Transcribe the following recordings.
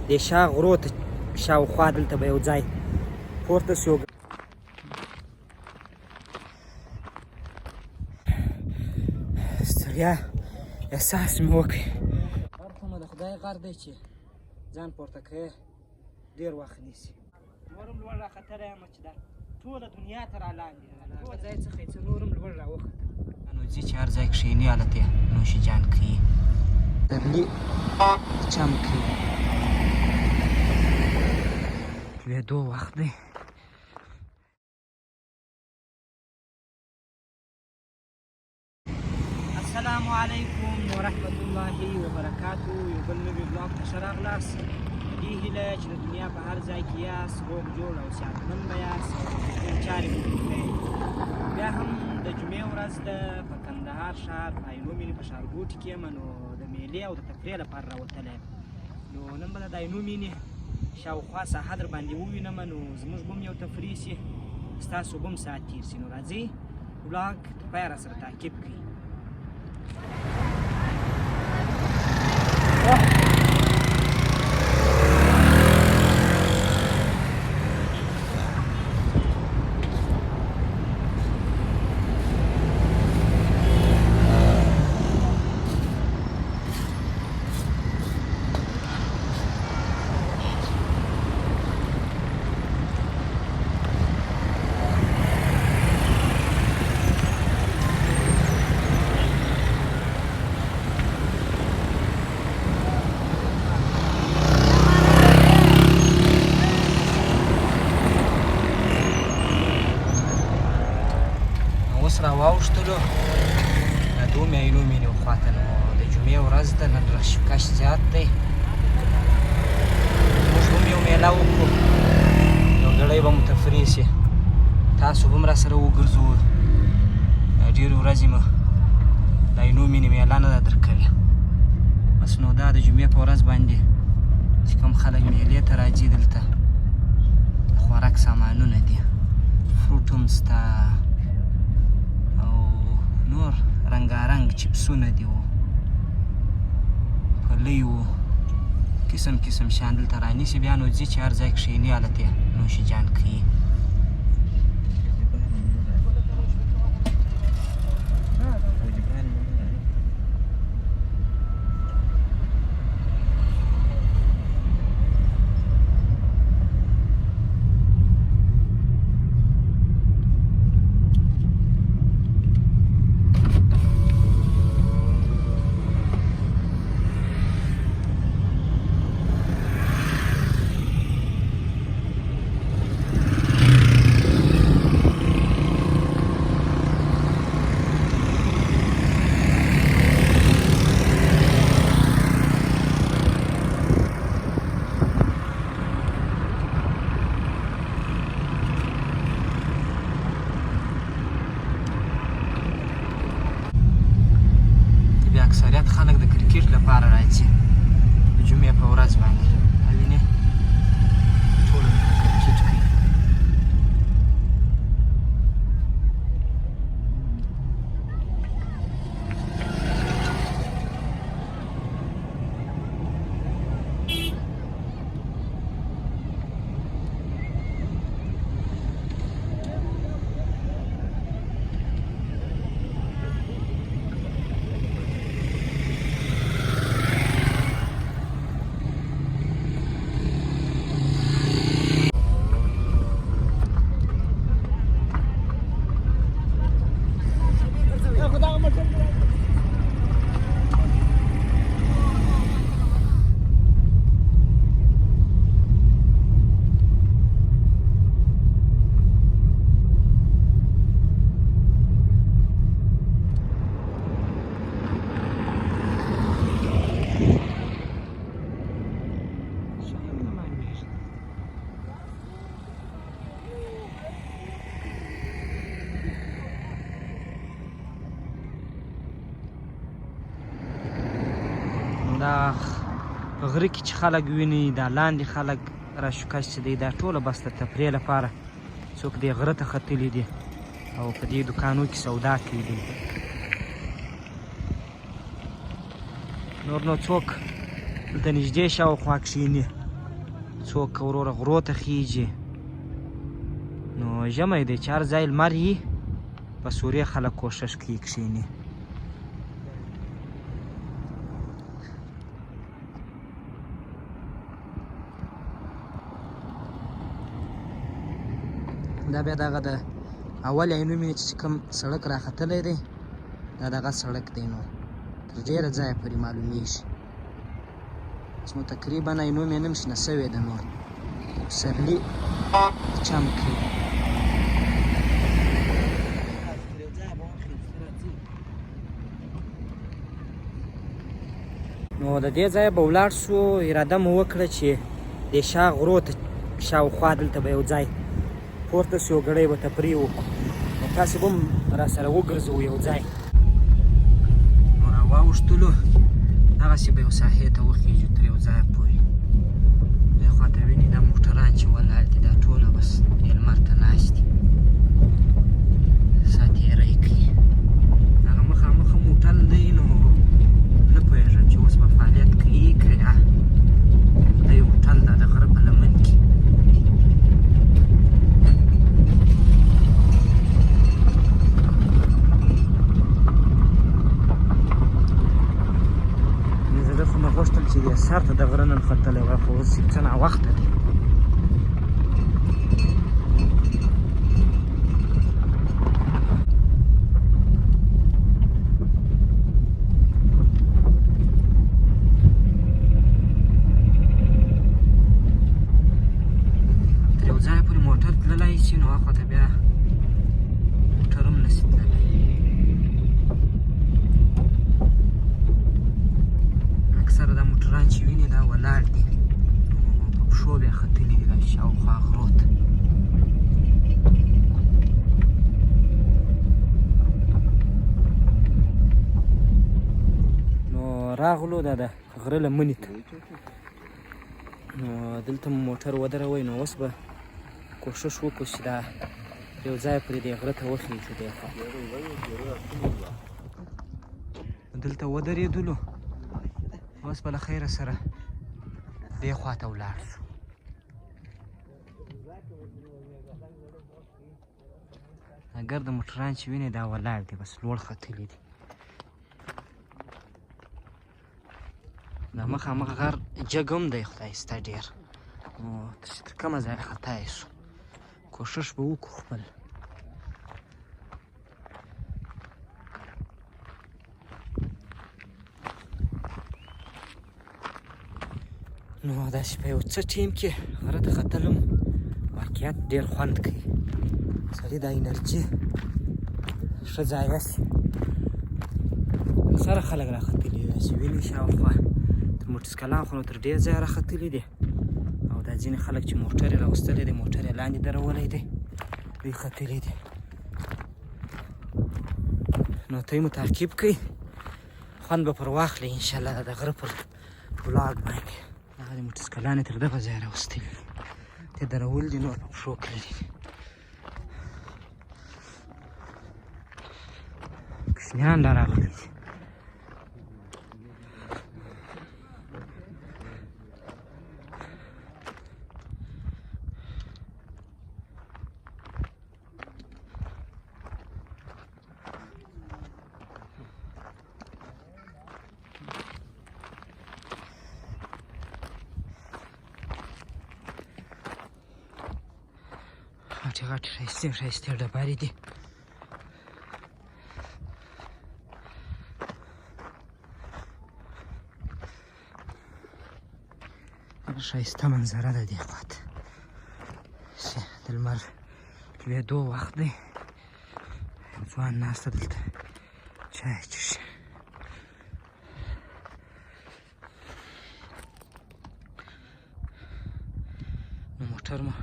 دې شا غرو ته شاوخوا دلته به یو ځای پورته شو. ستړیا احساس مې وکړ. غر خو نو د خدای غر دی چې ځان پورته کوې ډېر وخت نیسي. نور هم لوړ راختلی یم چې دا ټوله دنیا ته را لاندې ده. له هغه ځای څخه یې څه نور هم لوړ راوختم. نو ځي چې هر ځای کښېني هلته یې نوش جان کوي، درلي چم کوي. لوېدو وخت دی. السلام علیکم ورحمت الله وبرکاتو. یو بل نوي بلاګ ته ښه راغلاست. دې هیله چې د دنیا په هر ځای کې یاست روغ جوړ او صحتمند به یاست، ټول چارې مو کوئ. بیا هم د جمعې ورځ ده، په کندهار ښار په عینو مینې په ښارګوټي کې یم. نو د میلې او د تفریح لپاره راوتلی یم. نو نن به د عینو مینې شاوخوا ساحه در باندې ووینم. نو زموږ به هم یو تفریح سي، ستاسو به هم ساعت تېر سي. نو راځئ بلاګ تر پایه راسره تعقیب کړئ. راواوښتلو د دومې عینو مینې خواته. نو د جمعې ورځ ده، نن رشکش زیات دی. موږ به هم یو میله وکړو، یو ګړی به مو تفریح سي، تاسو به هم راسره وګرځوو. ډېرې ورځې مو د عینو مینې میله نه ده درکوې. بس نو دا د جمعې په ورځ باندې چې کوم خلک میلې ته راځي، دلته د خوراک سامانونه دي، فروټ هم سته، نور رنګارنګ چپسونه دي و، پلی و، قسم قسم شیان دلته رانیسي. بیا نو ځي چې هر ځای کښېني هلته یې نوش جان کوي. اکثریت خلک د کرکټ لپاره راځي د جمعې په ورځ باندې. وینې ټول کرکټ کوي. دا په غره کې چې خلک ویني، دا لاندې خلک راشوکش چې دی، دا ټوله بس د تفریح لپاره. څوک دې غره ته ختلي دي او په دې دوکانو کې سودا کوي دي. نور نو څوک دلته نږدې شاوخوا کښېني څوک وروره غرو ته خیږي. نو ژمی دی چې هر ځای لمر وي په سورې خلک کوشش کوي کښېني. دا بیا دغه د اول عینو مې چې کوم سړک راختلی دی دا دغه سړک دی نو تر ډېره ځایه پورې معلومیږي چې نو تقریبا عینو مې نم شنه سوې ده نور پسرلي چم کوي. نو د دې ځایه به ولاړ شو. اراده مو وکړه چې د شا غرو ته شاوخوا دلته به یو ځای پورته شو ګړی به تفریح وکړو. نو تاسې به هم راسره وګرځوو یو ځای. نو راواوښتلو دغسې به یو ساحې ته وخیږو تر یو ځایه پورې. دې خوا ته ویني دا موټران چې ولاړ دي دا ټوله بس دې لمر ته ناست دي سا تېری کوي. هغه مخامخه موټر دی نو نه پوهېږم چې اوس به فعالیت کوي که یا د یو هوټل دا د غره په لمن کې. زه خو مې غوښتل چې دې سر ته د غره نه نښتلی وای خو اوس څه ناوخته دی. تر یو ځایه پورې موټر تللی شي نو هاخوا ته بیا موټر هم نشي تللی. اکثره دا موټران چې ویني دا ولاړ دي نو په پښو بیا ختلي دي دا شاوخوا غرو ته. نو راغلو دا د غره لمنې ته. نو دلته مو موټر ودروئ. نو اوس به کوشش وکړو چې دا یو ځای پورې دې غره ته وخیږو. دې خوا دلته ودرېدلو اوس به له خیره سره دې خوا ته ولاړ شو. اگر د موټران چې ویني دا ولاړ دي بس لوړ ختلي دي. دا مخامخ غر جګ هم دی خدایسته ډېر. نو چې تر کومه ځایه خطا یې شو کوشش به وکړو خپل. نو داسې په یو څه ټیم کې غره ته ختل هم واقعیت ډېر خوند کوي. سړي دا انرژي ښه ضایع شي. اکثره خلک راختلي دي داسې ویني شاوخوا تر موټرسکلان خو نو تر ډېر ځایه راختلي دي او دا ځینې خلک چې موټر یې راوستلی دی موټر یې لاندې درولی دی دوی ختلي دي. نو ته یې مو تعقیب کوئ خوند به پر واخلئ انشاءالله د غره پر ولاړ باندې. هغه د موټرسکلان یې تر دغه ځایه راوستلي دي ته درول دي نور په پښو کړلي دي. کوچنیان لا راغلي دي. غټې غټې ښایستې ښایستې ډبرې دي. ښایسته منظره ده دې خوا ته. د لمر لوېدو وخت دی. یو ځوان ناسته دلته چای څښي. نو موټر مو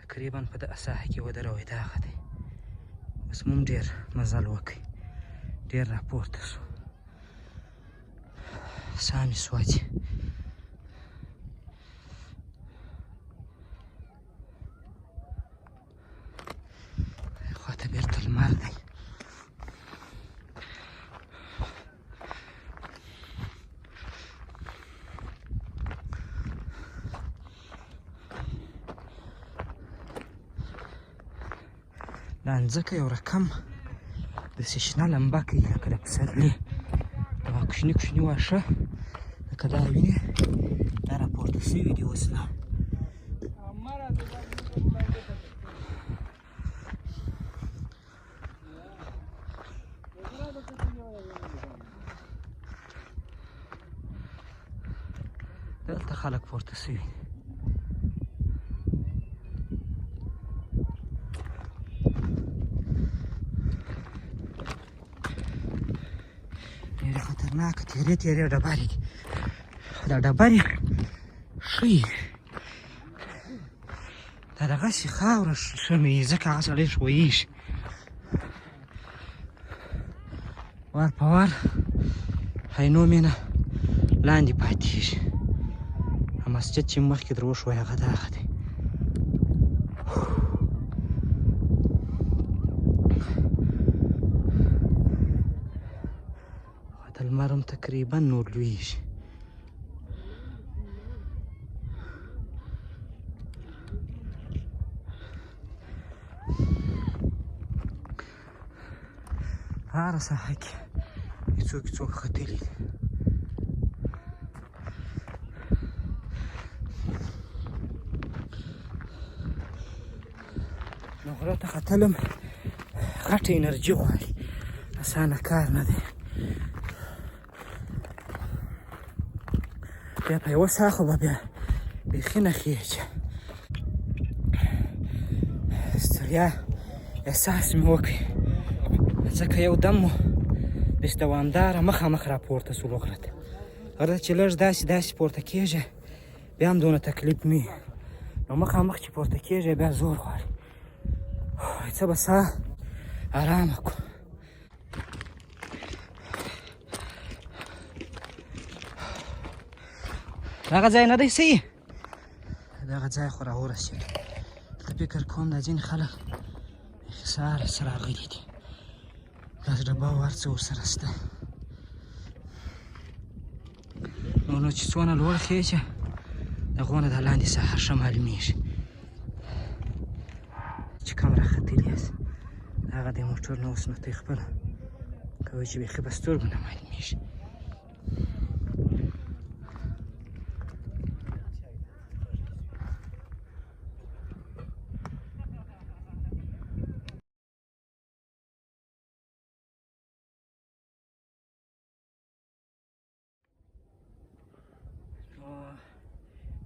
تقریبا په دغه ساحه کې ودروئ دا هغه دی. اوس مو هم ډېر مزل وکړئ ډېر راپورته شو ساه مې سوځي. خواته بیرته لمر دی. دا ځمکه یو رقم داسې شنه لمبه کوي لکه د پسرلي دغه کوچني کوچني واښه لکه دا وینې دا راپورته شوي دي اوس لا دلته خلک پورته شوي ډېرې خطرناکه تیرې تیرې ډبرې دي دا ډبرې ښه دا دغسې خاوره ښه نه وي ځکه هغه سړی ښویېږي وار په وار عینو مینه لاندې پاتېږي مسجد چې مخکې در وښوی هغه دغه دی د لمر هم تقریبا نور لویږي په هره ساحه کې څوک ختلي دي نو غره ته ختل هم غټه انرژي غواړي اسانه کار نه دی بیا په یوه ساه خو به بیا بیخي نه خېږي ستړیا احساس مې وکړ ځکه یو دم مو داسې دوامداره مخامخ راپورته سولو غره ته غره ته چې لږ داسې پورته کېږي بیا هم دونه تکلیف نه وي نو مخامخ چې پورته کېږي بیا زور غواړي څه به ساه ارامه کړو دغه ځای نه دی صحیح دغه ځای خو راورسېدو دلته فکر کوم دا ځینې خلک بیخي سهار راغلي دي ګاز ډبه او هر څه ورسره شته نو چې څونه لوړ خېژه د هغو نه دا لاندې ساحه ښه معلومېږي چې کوم راختلي یاست هغه د موټر نه اوس نو ته یې خپله کوئ چې بیخي په سترګو نه معلومېږي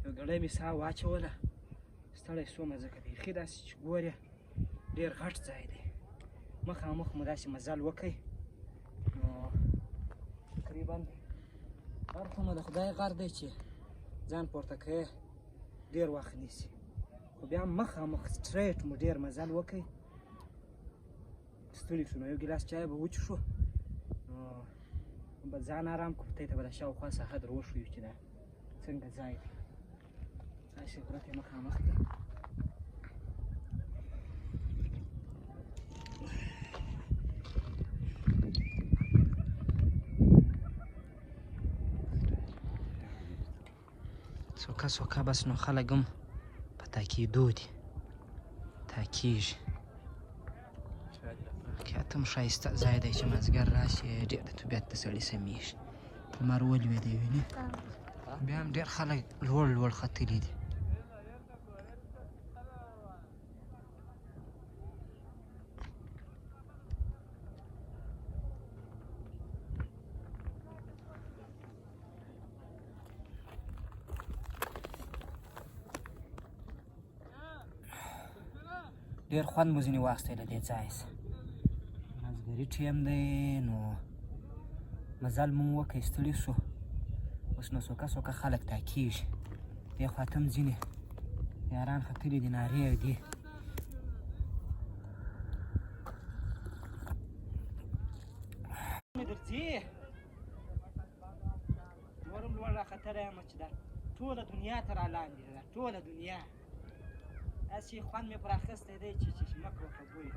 یو ګړی مې ساه واچوله ستړی شومه ځکه بیخي داسې چې ګورې ډېر غټ ځای دی مخامخ مو داسې مزل وکړئ نو تقریبا هر خو نو د خدای غر دی چې ځان پورته کوې ډېر وخت نیسي خو بیا هم مخامخ سټریټ مو ډېر مزل وکړئ ستړي شو نو یو ګیلاس چای به وڅښو نو به ځان ارام کړو ته به د شاوخوا ساحه در وښیو چې دا څنګه ځای دی داسې غره ته مخامخ دی څوکه بس نو خلک هم په تاکیدو دي تاکیږي حقیقت هم ښایسته ځای دی چې مازدیګر راشي ډېر د طبیعت د سړي سمیږي لمر ولوېدی وینې بیا هم ډېر خلک لوړ ختلي دي ډېر خوند مو ځینې واخیستی له دې ځای څخه مازدیګري ټیم دی نو مزل مو وکړئ ستړي شو اوس نو څوکه خلک تاکېږي دې خوا ته هم ځینې یاران ختلي دي نارې دي درځي نور هم لوړ راختلی یم چې دا ټوله دنیا ته رالاندې ده ټوله دنیا داسې خوند مې پر اخیستی دی چې مه کړه خبرې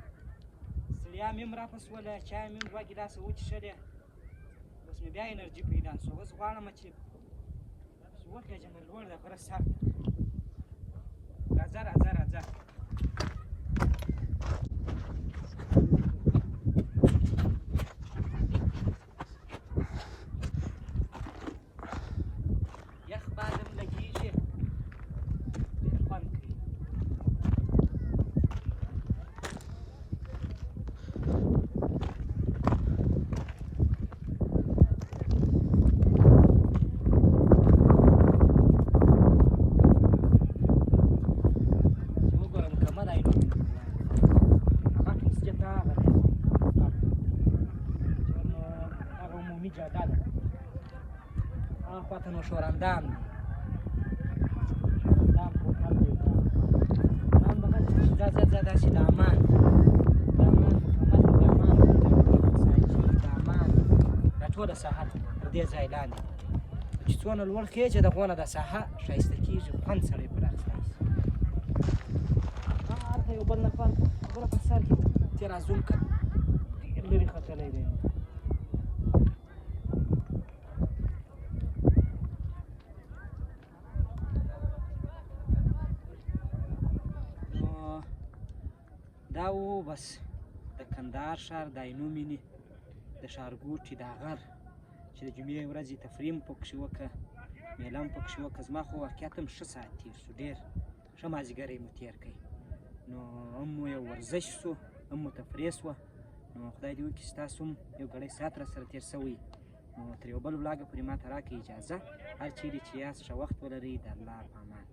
ستړیا مې هم راپسوله چای مې هم 2 ګیلاسه وڅښلې اوس مې بیا انرژي پیدا شوه اوس غواړم چې وخېږم لوړ د غره سر ته راځه ته نو شورندام دی شورندام کوتل دی نام دغه ځه ځه ځه داسې د امان ټوله ساحه تر دې ځای لاندې چې څونه لوړ خېجه د غونه د ساحه ښایسته کېږي خوند سړی پر اخیستی شي هلته یو بل نفر خبره په سر کې تېر زوم که ډېر لرې ختلی دی نو دا و بس د کندهار ښار د عینو مینې د ښارګوټي دا غر چې د جمعې ورځې تفریح مو پکښې وکړه میله مو پکښې وکړه زما خو واقعیت هم ښه ساعت تېر شو ډېر ښه مازدیګری مو تېر کړی نو هم مو یو ورزش شو هم مو تفریح شوه نو خدای دې وکړي ستاسو هم یو ګړی ساعت راسره تېر شوی نو تر یو بل ولاګه پورې ما ته راکړئ اجازه هر چیرې چې یاست ښه وخت ولرئ د الله په امان